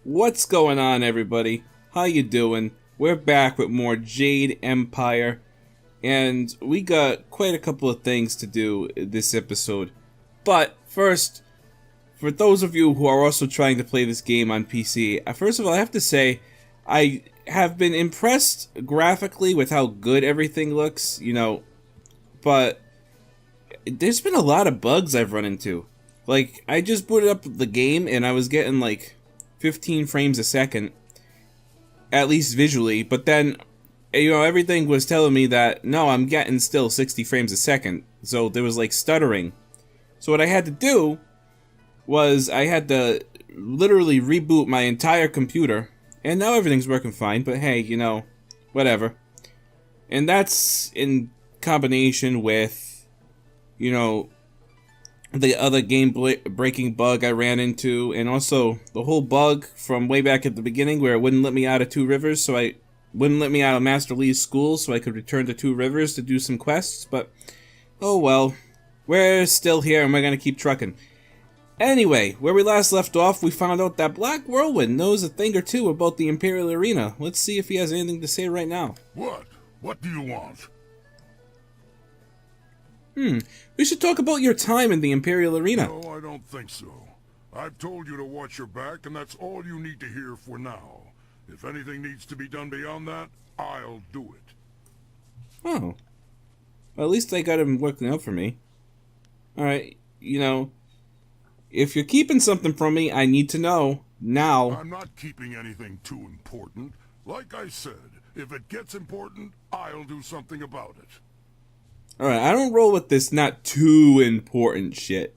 What's going on, everybody? How you doing? We're back with more Jade Empire, and we got quite a couple of things to do this episode. But first, for those of you who are also trying to play this game on PC, first of all, I have to say, I have been impressed graphically with how good everything looks, but there's been a lot of bugs I've run into. Like, I just booted up the game and I was getting like 15 frames a second, at least visually, but then, everything was telling me that, no, I'm getting still 60 frames a second, so there was like stuttering. So what I had to do was I had to literally reboot my entire computer, and now everything's working fine, but hey, whatever. And that's in combination with, the other game-breaking bug I ran into, and also the whole bug from way back at the beginning where it wouldn't let me out of Two Rivers, wouldn't let me out of Master Lee's school so I could return to Two Rivers to do some quests, but oh well. We're still here and we're gonna keep trucking. Anyway, where we last left off, we found out that Black Whirlwind knows a thing or two about the Imperial Arena. Let's see if he has anything to say right now. What? What do you want? We should talk about your time in the Imperial Arena. No, I don't think so. I've told you to watch your back, and that's all you need to hear for now. If anything needs to be done beyond that, I'll do it. Oh. Well, at least I got him working out for me. Alright, if you're keeping something from me, I need to know now. I'm not keeping anything too important. Like I said, if it gets important, I'll do something about it. Alright, I don't roll with this not too important shit.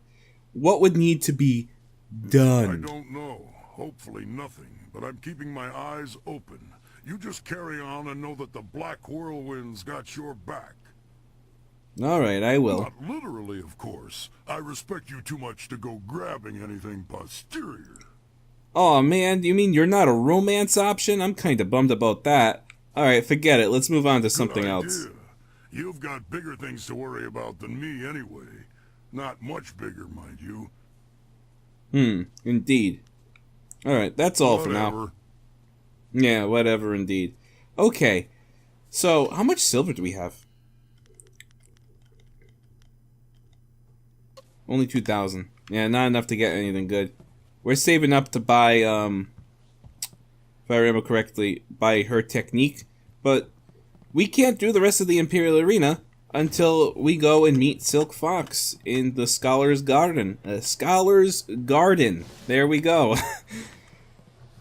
What would need to be done? I don't know. Hopefully nothing, but I'm keeping my eyes open. You just carry on and know that the Black Whirlwind's got your back. Alright, I will. Not literally, of course. I respect you too much to go grabbing anything posterior. Aw, man, you mean you're not a romance option? I'm kinda bummed about that. Alright, forget it. Let's move on to something else. You've got bigger things to worry about than me anyway. Not much bigger, mind you. Indeed. Alright, that's all for now. Yeah, whatever, indeed. Okay, so how much silver do we have? Only 2,000. Yeah, not enough to get anything good. We're saving up to buy, if I remember correctly, buy her technique, but we can't do the rest of the Imperial Arena until we go and meet Silk Fox in the Scholar's Garden. Scholar's Garden. There we go.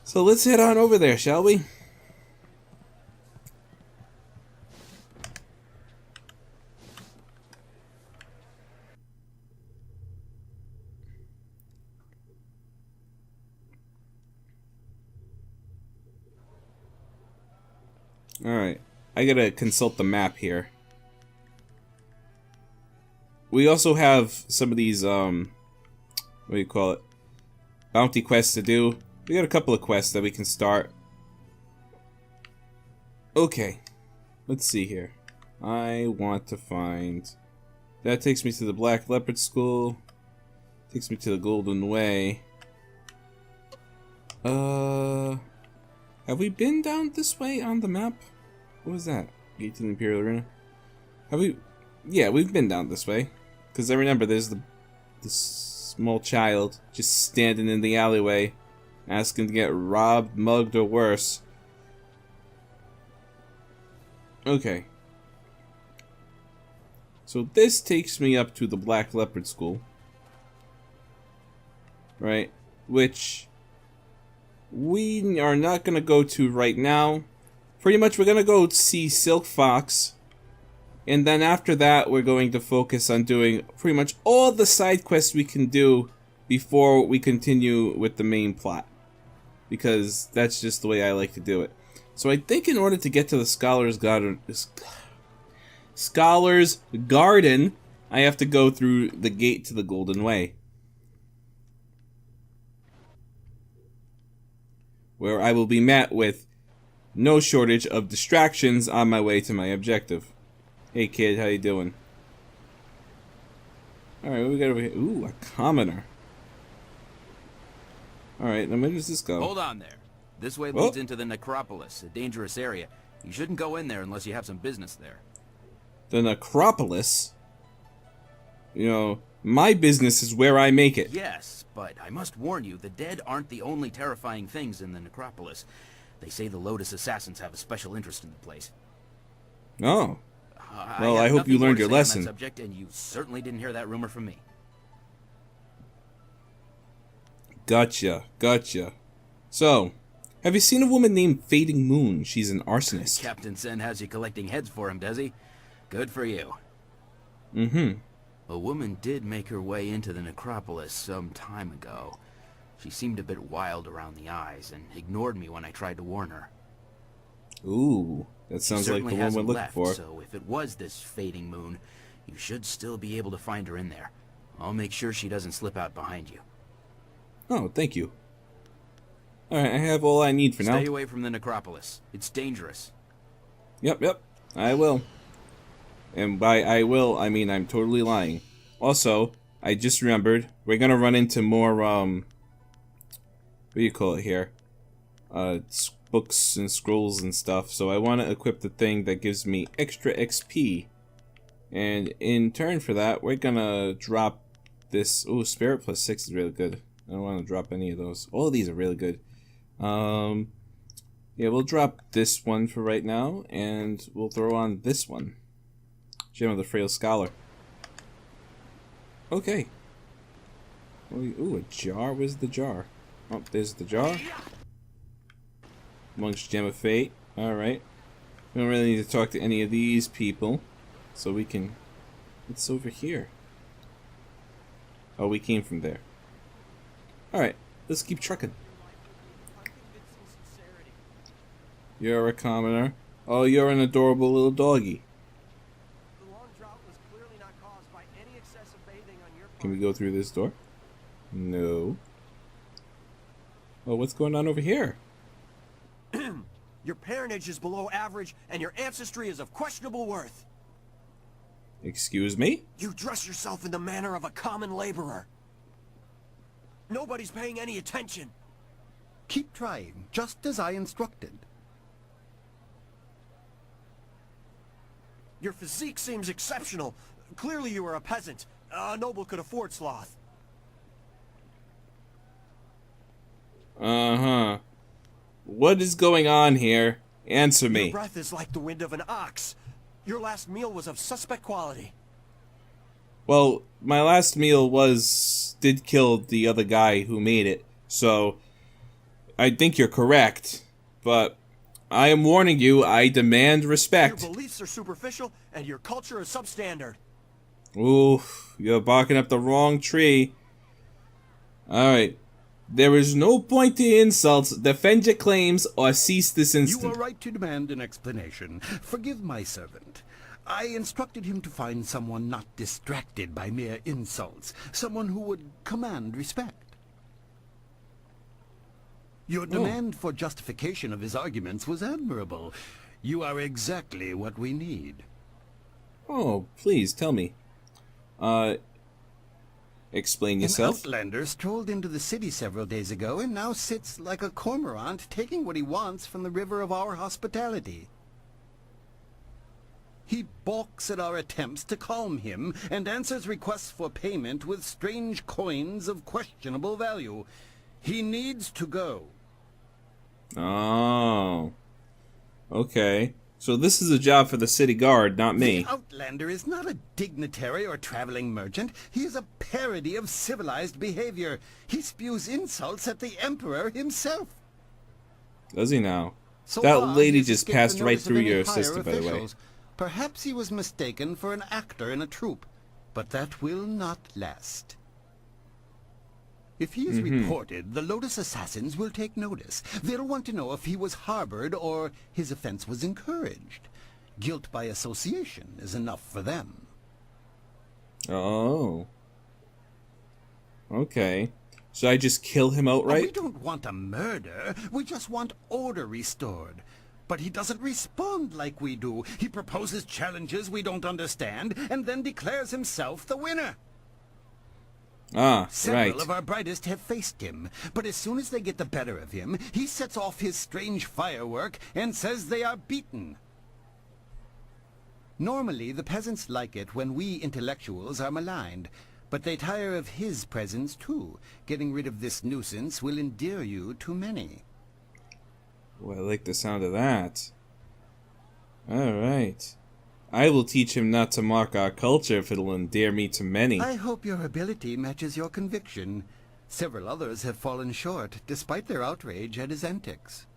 So let's head on over there, shall we? Alright. I gotta consult the map here. We also have some of these, what do you call it? Bounty quests to do. We got a couple of quests that we can start. Okay. Let's see here. I want to find... That takes me to the Black Leopard School. Takes me to the Golden Way. Have we been down this way on the map? What was that? Gate to the Imperial Arena? Have we... Yeah, we've been down this way. Because I remember there's the small child just standing in the alleyway asking to get robbed, mugged, or worse. Okay. So this takes me up to the Black Leopard School. Right? Which we are not going to go to right now. Pretty much we're going to go see Silk Fox. And then after that we're going to focus on doing pretty much all the side quests we can do before we continue with the main plot. Because that's just the way I like to do it. So I think in order to get to the Scholar's Garden, I have to go through the gate to the Golden Way. Where I will be met with no shortage of distractions on my way to my objective. Hey kid, how you doing? Alright, what we got over here? Ooh, a commoner. Alright, now where does this go? Hold on there. This way leads into the necropolis, a dangerous area. You shouldn't go in there unless you have some business there. The necropolis? You know, my business is where I make it. Yes, but I must warn you, the dead aren't the only terrifying things in the necropolis. They say the Lotus Assassins have a special interest in the place. Oh. Well, I hope you learned your lesson. On that subject, and you certainly didn't hear that rumor from me. Gotcha, gotcha. So, have you seen a woman named Fading Moon? She's an arsonist. Captain Sen has you collecting heads for him, does he? Good for you. Mm-hmm. A woman did make her way into the necropolis some time ago. She seemed a bit wild around the eyes and ignored me when I tried to warn her. Ooh, that sounds like the one we're looking for. So if it was this Fading Moon, you should still be able to find her in there. I'll make sure she doesn't slip out behind you. Oh, thank you. Alright, I have all I need for now. Stay away from the necropolis. It's dangerous. Yep, I will. And by I will, I mean I'm totally lying. Also, I just remembered, we're gonna run into more, what do you call it here? Books and scrolls and stuff, so I want to equip the thing that gives me extra XP. And in turn for that, we're gonna drop this. Ooh, Spirit plus 6 is really good. I don't want to drop any of those. All of these are really good. Yeah, we'll drop this one for right now, and we'll throw on this one. Gem of the Frail Scholar. Okay. Ooh, a jar? Where's the jar? Oh, there's the jar. Monk's Gem of Fate. Alright. We don't really need to talk to any of these people. So we can... What's over here? Oh, we came from there. Alright, let's keep trucking. You're a commoner. Oh, you're an adorable little doggy. Can we go through this door? No. Oh, what's going on over here? Your parentage is below average, and your ancestry is of questionable worth. Excuse me? You dress yourself in the manner of a common laborer. Nobody's paying any attention. Keep trying, just as I instructed. Your physique seems exceptional. Clearly you are a peasant. A noble could afford sloth. Uh-huh. What is going on here? Answer me. Your breath is like the wind of an ox. Your last meal was of suspect quality. Well, my last meal did kill the other guy who made it, so I think you're correct, but I am warning you, I demand respect. Your beliefs are superficial, and your culture is substandard. Ooh, you're barking up the wrong tree. Alright. There is no point to insults. Defend your claims or cease this instant. You are right to demand an explanation. Forgive my servant. I instructed him to find someone not distracted by mere insults. Someone who would command respect. Your demand for justification of his arguments was admirable. You are exactly what we need. Oh, please, tell me. Explain yourself. An outlander strolled into the city several days ago and now sits like a cormorant, taking what he wants from the river of our hospitality. He balks at our attempts to calm him and answers requests for payment with strange coins of questionable value. He needs to go. Oh. Okay. So this is a job for the city guard, not me. The outlander is not a dignitary or traveling merchant. He is a parody of civilized behavior. He spews insults at the emperor himself. Does he now? So that far, lady he's just escaped passed the right notice of through any your higher assistant, by the way. officials. Perhaps he was mistaken for an actor in a troupe, but that will not last. If he is reported, the Lotus Assassins will take notice. They'll want to know if he was harbored or his offense was encouraged. Guilt by association is enough for them. Oh. Okay. Should I just kill him outright? We don't want a murder. We just want order restored. But he doesn't respond like we do. He proposes challenges we don't understand and then declares himself the winner. Ah, Several right. of our brightest have faced him, but as soon as they get the better of him, he sets off his strange firework and says they are beaten. Normally, the peasants like it when we intellectuals are maligned, but they tire of his presence too. Getting rid of this nuisance will endear you to many. Well, I like the sound of that. Alright. I will teach him not to mock our culture if it'll endear me to many. I hope your ability matches your conviction. Several others have fallen short, despite their outrage at his antics.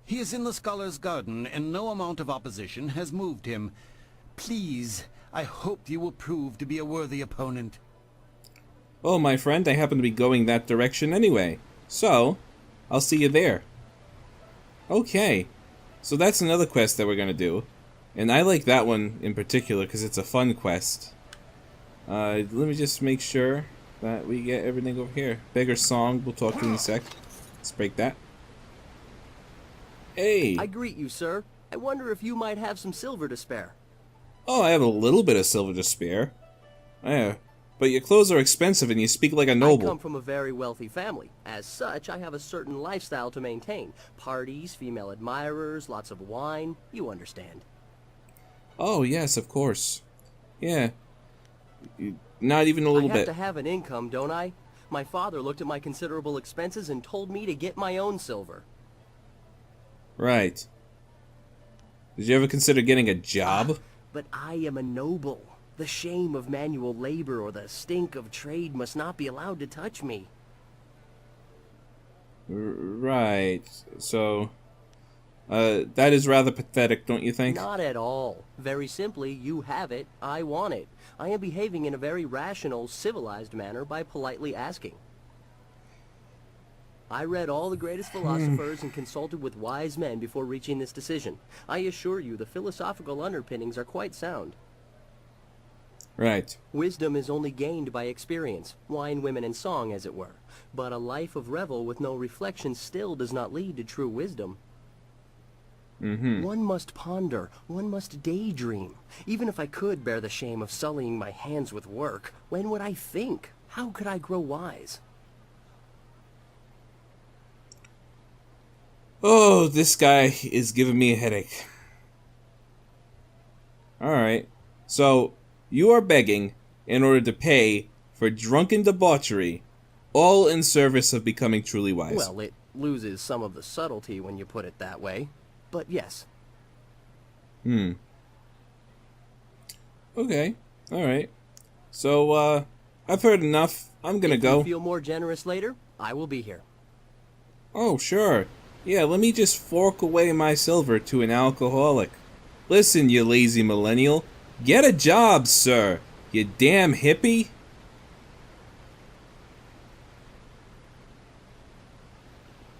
He is in the Scholar's Garden, and no amount of opposition has moved him. Please, I hope you will prove to be a worthy opponent. Well, my friend, I happen to be going that direction anyway. So, I'll see you there. Okay. So that's another quest that we're gonna do. And I like that one in particular because it's a fun quest. Let me just make sure that we get everything over here. Beggar Song, we'll talk to in a sec. Let's break that. Hey! I greet you, sir. I wonder if you might have some silver to spare. Oh, I have a little bit of silver to spare. Yeah, but your clothes are expensive and you speak like a I noble. come from a very wealthy family. As such, I have a certain lifestyle to maintain. Parties, female admirers, lots of wine. You understand. Oh, yes, of course. Yeah. Not even a little I have bit. to have an income, don't I? My father looked at my considerable expenses and told me to get my own silver. Right. Did you ever consider getting a job? But I am a noble. The shame of manual labor or the stink of trade must not be allowed to touch me. Right. So, that is rather pathetic, don't you think? Not at all. Very simply, you have it, I want it. I am behaving in a very rational, civilized manner by politely asking. I read all the greatest philosophers and consulted with wise men before reaching this decision. I assure you the philosophical underpinnings are quite sound. Right. Wisdom is only gained by experience, wine, women, and song, as it were. But a life of revel with no reflection still does not lead to true wisdom. One must ponder, one must daydream. Even if I could bear the shame of sullying my hands with work, when would I think? How could I grow wise? Oh, this guy is giving me a headache. Alright. So, you are begging in order to pay for drunken debauchery, all in service of becoming truly wise. Well, it loses some of the subtlety when you put it that way. But yes. Okay. Alright. So, I've heard enough. I'm gonna go. If you feel more generous later, I will be here. Oh, sure. Yeah, let me just fork away my silver to an alcoholic. Listen, you lazy millennial. Get a job, sir. You damn hippie.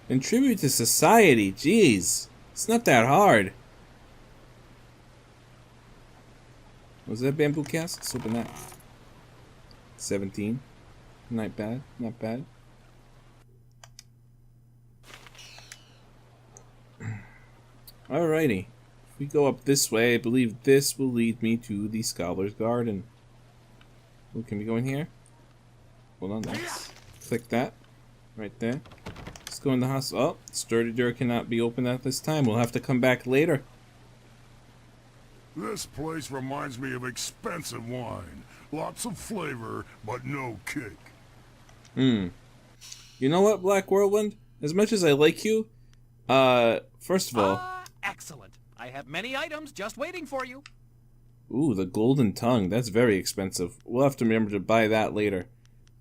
Contribute to society. Jeez. It's not that hard. Was that bamboo cast? Let's open that. 17. Not bad. Not bad. Alrighty. If we go up this way, I believe this will lead me to the Scholar's Garden. Oh, can we go in here? Hold on, let's click that. Right there. Let's go in the house. Oh, sturdy door cannot be opened at this time. We'll have to come back later. This place reminds me of expensive wine. Lots of flavor, but no kick. You know what, Black Whirlwind? As much as I like you, first of all... Excellent. I have many items just waiting for you. Ooh, the golden tongue. That's very expensive. We'll have to remember to buy that later.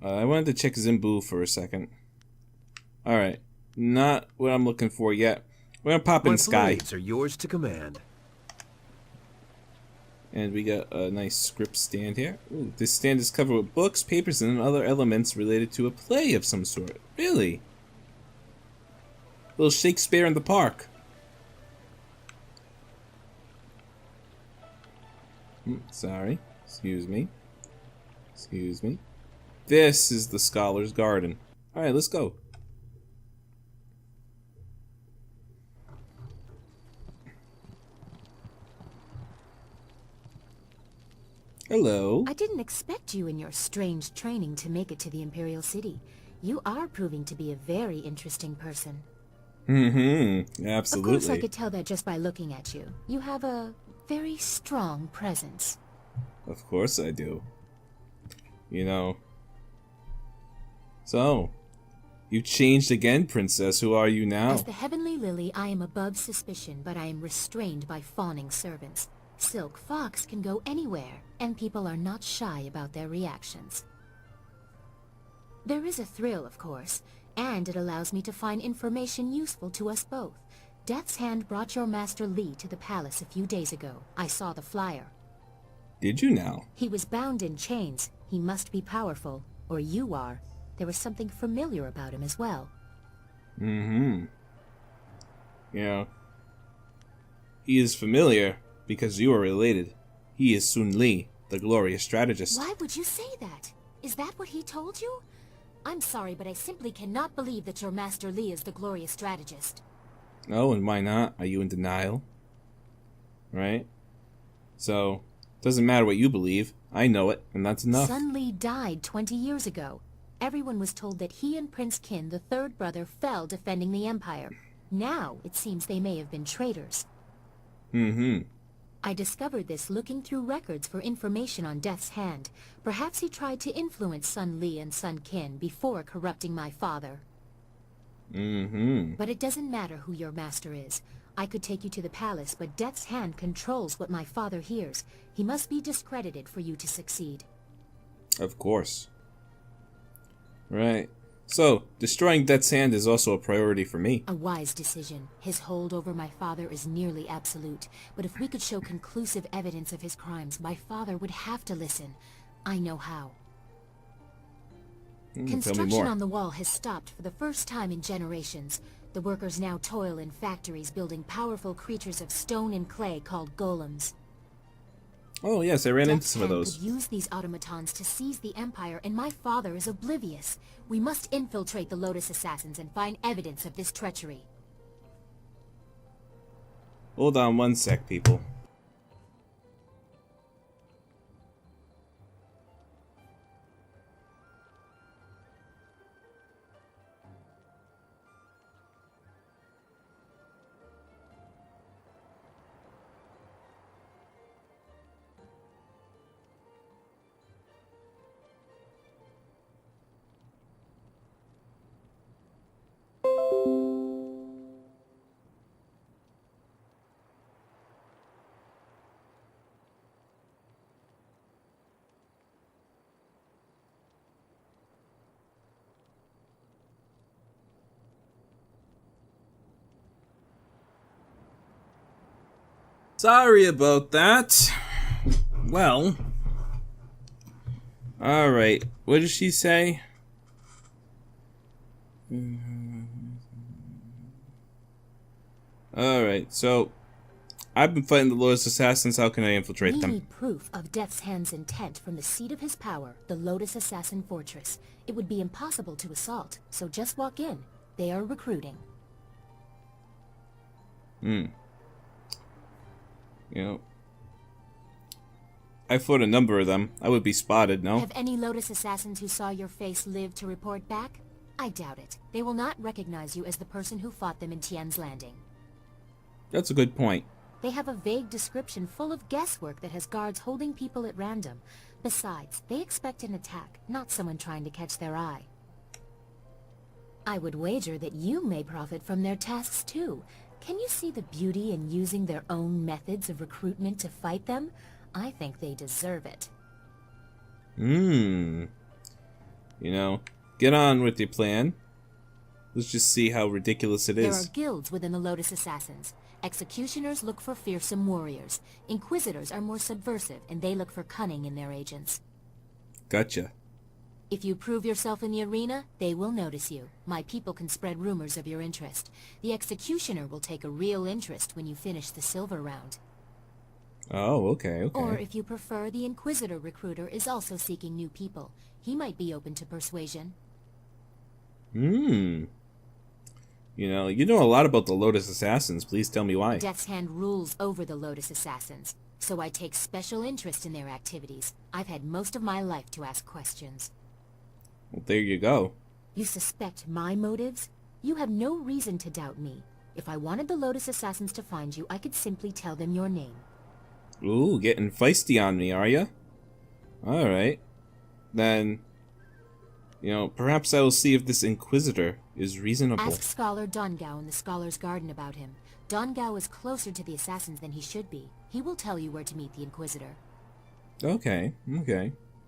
I wanted to check Zimbu for a second. Alright. Not what I'm looking for yet. We're gonna pop in Sky. blades are yours to command. And we got a nice script stand here. Ooh, this stand is covered with books, papers, and other elements related to a play of some sort. Really? Little Shakespeare in the Park. Sorry. Excuse me. Excuse me. This is the Scholar's Garden. Alright, let's go. Hello. I didn't expect you in your strange training to make it to the Imperial City. You are proving to be a very interesting person. Absolutely. Of course, I could tell that just by looking at you. You have a very strong presence. Of course I do. You know. So, you changed again, Princess. Who are you now? As the Heavenly Lily, I am above suspicion, but I am restrained by fawning servants. Silk Fox can go anywhere, and people are not shy about their reactions. There is a thrill, of course, and it allows me to find information useful to us both. Death's Hand brought your Master Li to the palace a few days ago. I saw the flyer. Did you now? He was bound in chains. He must be powerful, or you are. There was something familiar about him as well. You know, he is familiar because you are related. He is Sun Li, the glorious strategist. Why would you say that? Is that what he told you? I'm sorry, but I simply cannot believe that your Master Li is the glorious strategist. Oh, and why not? Are you in denial? Right? So, doesn't matter what you believe. I know it, and that's enough. Sun Li died 20 years ago. Everyone was told that he and Prince Qin, the third brother, fell defending the Empire. Now, it seems they may have been traitors. I discovered this looking through records for information on Death's Hand. Perhaps he tried to influence Sun Li and Sun Qin before corrupting my father. But it doesn't matter who your master is. I could take you to the palace, but Death's Hand controls what my father hears. He must be discredited for you to succeed. Of course. Right. So, destroying Death's Hand is also a priority for me. A wise decision. His hold over my father is nearly absolute. But if we could show conclusive evidence of his crimes, my father would have to listen. I know how. Tell me Construction more. on the wall has stopped for the first time in generations. The workers now toil in factories building powerful creatures of stone and clay called golems. Oh, yes, I ran into Death's some of Hand those. could use these automatons to seize the Empire, and my father is oblivious. We must infiltrate the Lotus Assassins and find evidence of this treachery. Hold on one sec, people. Sorry about that. Well. Alright. What did she say? Alright, so I've been fighting the Lotus Assassins. How can I infiltrate We them? need proof of Death's Hand's intent from the seat of his power, the Lotus Assassin Fortress. It would be impossible to assault, so just walk in. They are recruiting. You know, I fought a number of them. I would be spotted, no? Have any Lotus Assassins who saw your face live to report back? I doubt it. They will not recognize you as the person who fought them in Tian's Landing. That's a good point. They have a vague description full of guesswork that has guards holding people at random. Besides, they expect an attack, not someone trying to catch their eye. I would wager that you may profit from their tasks too. Can you see the beauty in using their own methods of recruitment to fight them? I think they deserve it. You know, get on with your plan. Let's just see how ridiculous it There is. are guilds within the Lotus Assassins. Executioners look for fearsome warriors. Inquisitors are more subversive, and they look for cunning in their agents. Gotcha. If you prove yourself in the arena, they will notice you. My people can spread rumors of your interest. The Executioner will take a real interest when you finish the silver round. Oh, okay, okay. Or if you prefer, the Inquisitor recruiter is also seeking new people. He might be open to persuasion. You know a lot about the Lotus Assassins. Please tell me why. Death's Hand rules over the Lotus Assassins, so I take special interest in their activities. I've had most of my life to ask questions. Well, there you go. You suspect my motives? You have no reason to doubt me. If I wanted the Lotus Assassins to find you, I could simply tell them your name. Ooh, getting feisty on me, are ya? Alright. Then, perhaps I will see if this Inquisitor is reasonable. Ask Scholar Dongao in the Scholar's Garden about him. Dongao is closer to the Assassins than he should be. He will tell you where to meet the Inquisitor. Okay.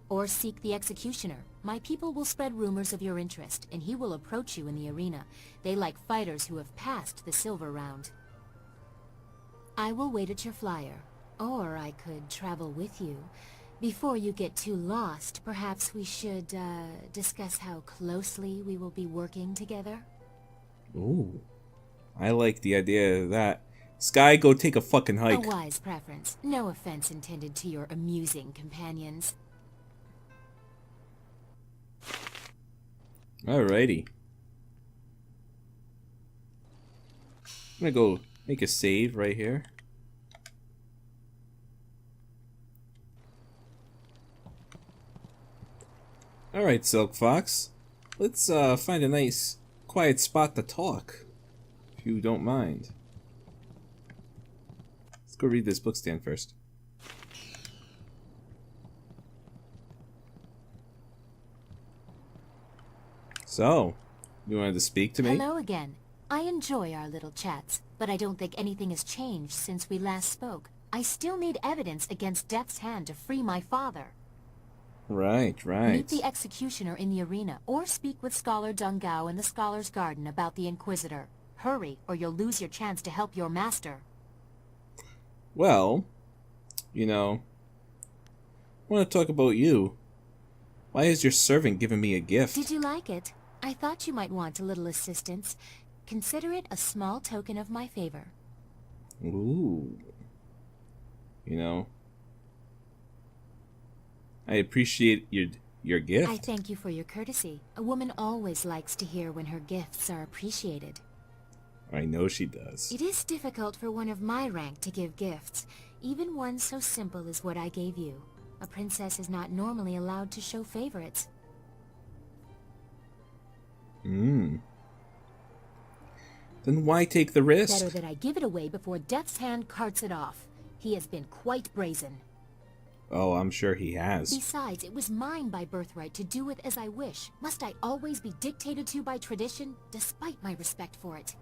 Or seek the Executioner. My people will spread rumors of your interest, and he will approach you in the arena. They like fighters who have passed the silver round. I will wait at your flyer. Or I could travel with you. Before you get too lost, perhaps we should, discuss how closely we will be working together? Ooh. I like the idea of that. Sky, go take a fucking hike. A wise preference. No offense intended to your amusing companions. Alrighty. I'm gonna go make a save right here. Alright, Silk Fox. Let's find a nice, quiet spot to talk. If you don't mind. Let's go read this book stand first. So, you wanted to speak to me? Hello again. I enjoy our little chats, but I don't think anything has changed since we last spoke. I still need evidence against Death's Hand to free my father. Right. Meet the Executioner in the arena, or speak with Scholar Dongao in the Scholar's Garden about the Inquisitor. Hurry, or you'll lose your chance to help your master. Well, I want to talk about you. Why is your servant giving me a gift? Did you like it? I thought you might want a little assistance. Consider it a small token of my favor. Ooh. I appreciate your gift. I thank you for your courtesy. A woman always likes to hear when her gifts are appreciated. I know she does. It is difficult for one of my rank to give gifts, even one so simple as what I gave you. A princess is not normally allowed to show favorites. Then why take the risk? Better that I give it away before Death's Hand carts it off. He has been quite brazen. Oh, I'm sure he has. Besides, it was mine by birthright to do with as I wish. Must I always be dictated to by tradition, despite my respect for it?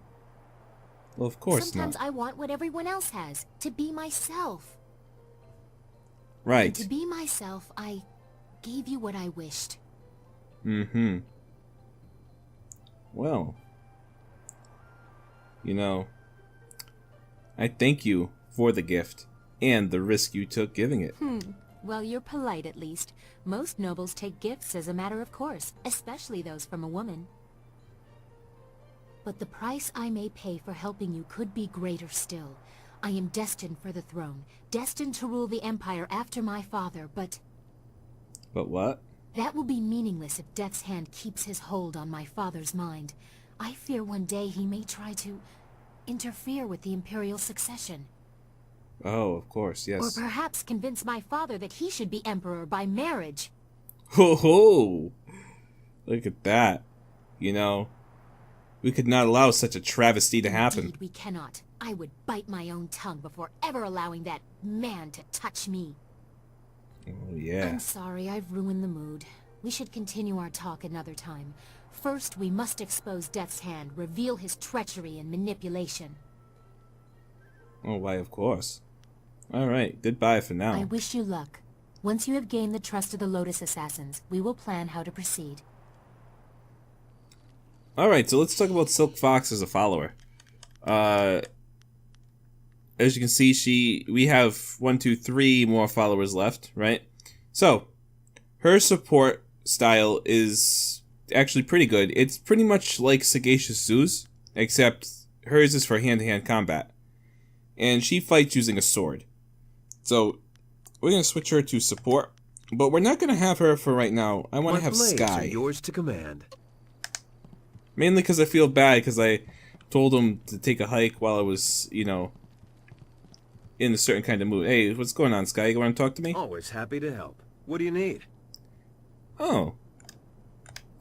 Well, of course Sometimes not. I want what everyone else has, to be myself. Right. And to be myself, I gave you what I wished. Well, I thank you for the gift and the risk you took giving it. Well, you're polite at least. Most nobles take gifts as a matter of course, especially those from a woman. But the price I may pay for helping you could be greater still. I am destined for the throne, destined to rule the Empire after my father, but... But what? That will be meaningless if Death's Hand keeps his hold on my father's mind. I fear one day he may try to interfere with the Imperial succession. Oh, of course, yes. Or perhaps convince my father that he should be Emperor by marriage. Ho ho! Look at that. We could not allow such a travesty to happen. Indeed, we cannot. I would bite my own tongue before ever allowing that man to touch me. Oh, yeah. I'm sorry, I've ruined the mood. We should continue our talk another time. First, we must expose Death's Hand, reveal his treachery and manipulation. Oh, why, of course. Alright, goodbye for now. I wish you luck. Once you have gained the trust of the Lotus Assassins, we will plan how to proceed. Alright, so let's talk about Silk Fox as a follower. As you can see, we have 3 more followers left, right? So, her support style is actually pretty good. It's pretty much like Sagacious Zoo's, except hers is for hand-to-hand combat. And she fights using a sword. So, we're going to switch her to support, but we're not going to have her for right now. I want to have blades Sky. are yours to command. Mainly because I feel bad, because I told him to take a hike while I was, you know, in a certain kind of mood. Hey, what's going on, Sky? You want to talk to me? Always happy to help. What do you need? Oh.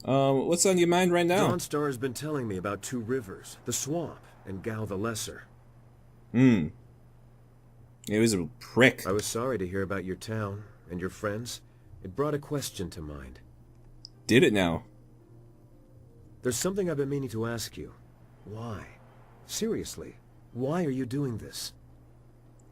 What's on your mind right now? Dawnstar has been telling me about two rivers, the Swamp and Gao the Lesser. Hmm. It was a prick. I was sorry to hear about your town and your friends. It brought a question to mind. Did it now? There's something I've been meaning to ask you. Why? Seriously, why are you doing this?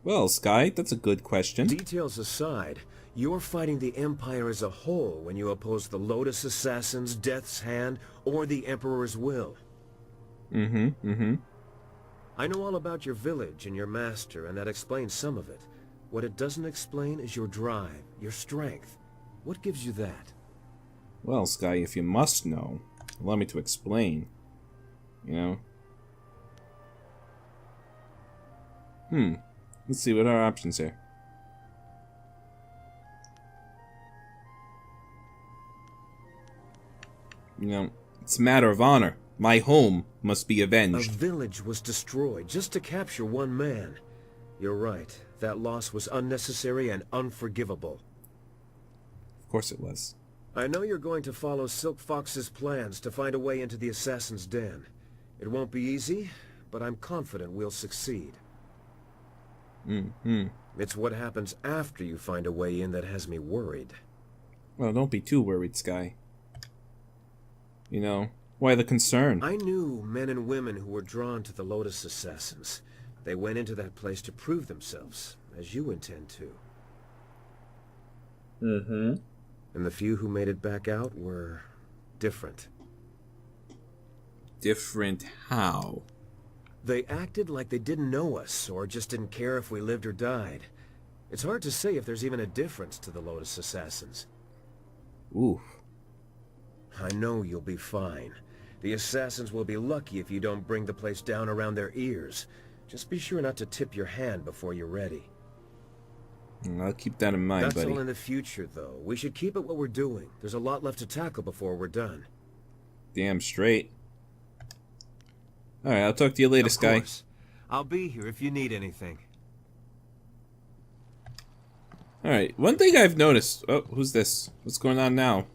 Well, Sky, that's a good question. Details aside, you're fighting the Empire as a whole when you oppose the Lotus Assassins, Death's Hand, or the Emperor's will. I know all about your village and your master, and that explains some of it. What it doesn't explain is your drive, your strength. What gives you that? Well, Sky, if you must know, allow me to explain. You know? Let's see what are our options here. You know, it's a matter of honor. My home must be A avenged. village was destroyed just to capture one man. You're right. That loss was unnecessary and unforgivable. Of course it was. I know you're going to follow Silk Fox's plans to find a way into the Assassin's Den. It won't be easy, but I'm confident we'll succeed. It's what happens after you find a way in that has me worried. Well, don't be too worried, Sky. You know, why the concern? I knew men and women who were drawn to the Lotus Assassins. They went into that place to prove themselves, as you intend to. And the few who made it back out were different. Different how? They acted like they didn't know us, or just didn't care if we lived or died. It's hard to say if there's even a difference to the Lotus Assassins. Ooh. I know you'll be fine. The Assassins will be lucky if you don't bring the place down around their ears. Just be sure not to tip your hand before you're ready. I'll keep that in mind, That's buddy. all in the future, though. We should keep at what we're doing. There's a lot left to tackle before we're done. Damn straight. Alright, I'll talk to you later, Of Sky. course. I'll be here if you need anything. Alright, one thing I've noticed... Oh, who's this? What's going on now?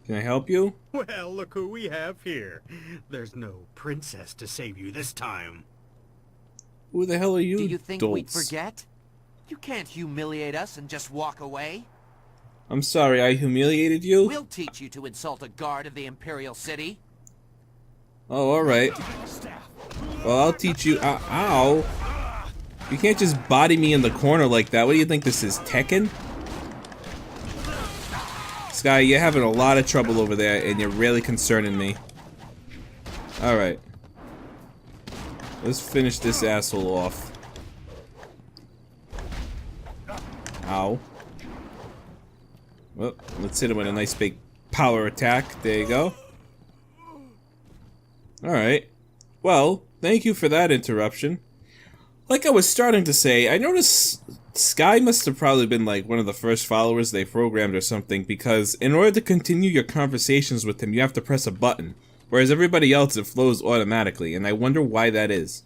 Can I help you? Well, look who we have here. There's no princess to save you this time. Who the hell are you, Do you think we'd dolts? forget? You can't humiliate us and just walk away. I'm sorry, I humiliated you? We'll teach you to insult a guard of the Imperial City. Oh, alright. Well, I'll teach you... Ow! You can't just body me in the corner like that. What do you think this is, Tekken? Sky, you're having a lot of trouble over there, and you're really concerning me. Alright. Let's finish this asshole off. Ow. Well, let's hit him with a nice big power attack. There you go. Alright. Well, thank you for that interruption. Like I was starting to say, I noticed Sky must have probably been like one of the first followers they programmed or something, because in order to continue your conversations with him, you have to press a button. Whereas everybody else, it flows automatically, and I wonder why that is.